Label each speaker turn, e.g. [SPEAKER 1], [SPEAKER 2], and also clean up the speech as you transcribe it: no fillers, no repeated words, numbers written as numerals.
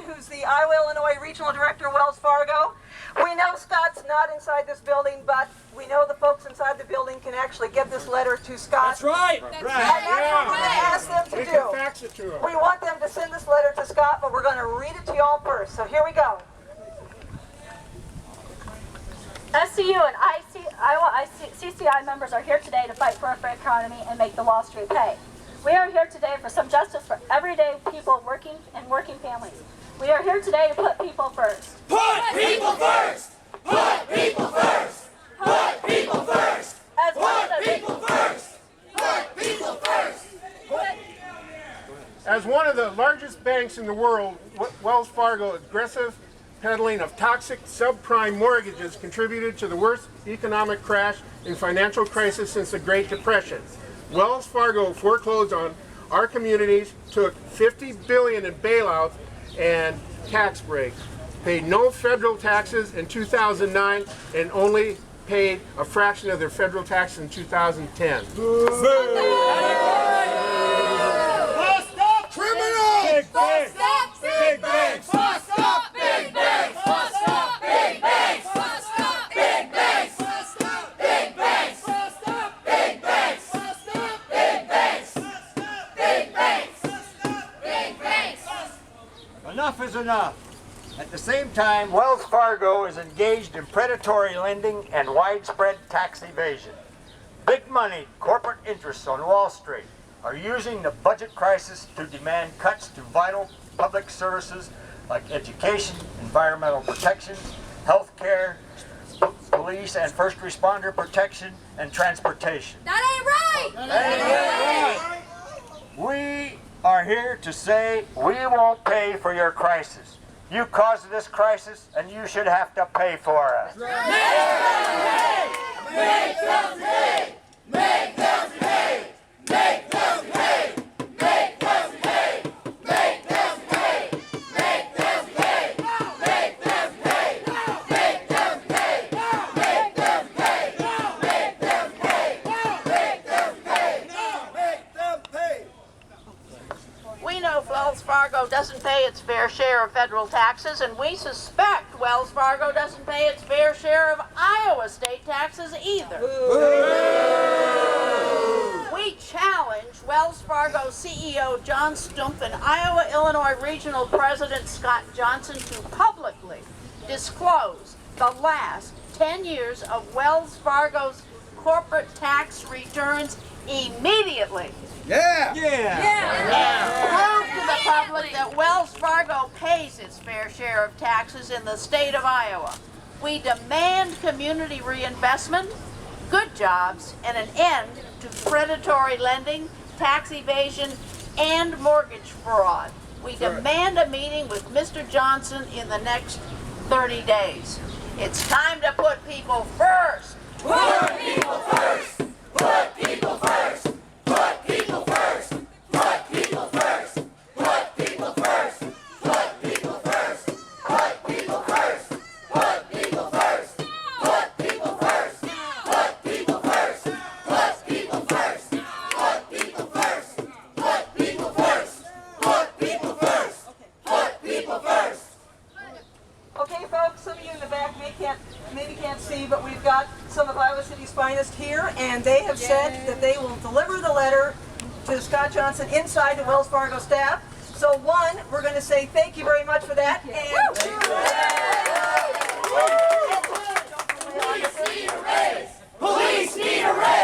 [SPEAKER 1] who's the Iowa, Illinois Regional Director of Wells Fargo. We know Scott's not inside this building, but we know the folks inside the building can actually get this letter to Scott.
[SPEAKER 2] That's right.
[SPEAKER 1] And that's what we're going to ask them to do.
[SPEAKER 2] Fax it to him.
[SPEAKER 1] We want them to send this letter to Scott, but we're going to read it to y'all first. So here we go.
[SPEAKER 3] SEIU and Iowa CCI members are here today to fight for a fair economy and make the Wall Street pay. We are here today for some justice for everyday people working and working families. We are here today to put people first.
[SPEAKER 4] Put people first! Put people first! Put people first! Put people first! Put people first!
[SPEAKER 2] As one of the largest banks in the world, Wells Fargo's aggressive peddling of toxic subprime mortgages contributed to the worst economic crash and financial crisis since the Great Depression. Wells Fargo foreclosed on our communities, took $50 billion in bailouts and tax breaks, paid no federal taxes in 2009, and only paid a fraction of their federal taxes in 2010.
[SPEAKER 4] Bust up criminals!
[SPEAKER 2] Big banks!
[SPEAKER 4] Bust up big banks! Bust up big banks! Bust up big banks! Bust up big banks! Bust up big banks! Bust up big banks! Bust up big banks! Big banks! Big banks!
[SPEAKER 5] Enough is enough. At the same time, Wells Fargo is engaged in predatory lending and widespread tax evasion. Big money corporate interests on Wall Street are using the budget crisis to demand cuts to vital public services like education, environmental protections, health care, police and first responder protection, and transportation.
[SPEAKER 4] That ain't right!
[SPEAKER 5] We are here to say we won't pay for your crisis. You caused this crisis, and you should have to pay for it.
[SPEAKER 4] Make them pay! Make them pay! Make them pay! Make them pay! Make them pay! Make them pay! Make them pay! Make them pay! Make them pay! Make them pay! Make them pay! Make them pay!
[SPEAKER 6] We know Wells Fargo doesn't pay its fair share of federal taxes, and we suspect Wells Fargo doesn't pay its fair share of Iowa state taxes either. We challenge Wells Fargo CEO John Stumpf and Iowa, Illinois Regional President Scott Johnson to publicly disclose the last 10 years of Wells Fargo's corporate tax returns immediately.
[SPEAKER 4] Yeah!
[SPEAKER 6] And prove to the public that Wells Fargo pays its fair share of taxes in the state of Iowa. We demand community reinvestment, good jobs, and an end to predatory lending, tax evasion, and mortgage fraud. We demand a meeting with Mr. Johnson in the next 30 days. It's time to put people first.
[SPEAKER 4] Put people first! Put people first! Put people first! Put people first! Put people first! Put people first! Put people first! Put people first! Put people first! Put people first! Put people first! Put people first! Put people first! Put people first! Put people first!
[SPEAKER 1] Okay, folks, some of you in the back maybe can't see, but we've got some of Iowa City's finest here, and they have said that they will deliver the letter to Scott Johnson inside the Wells Fargo staff. So one, we're going to say thank you very much for that. And
[SPEAKER 4] Police need a raise! Police need a raise!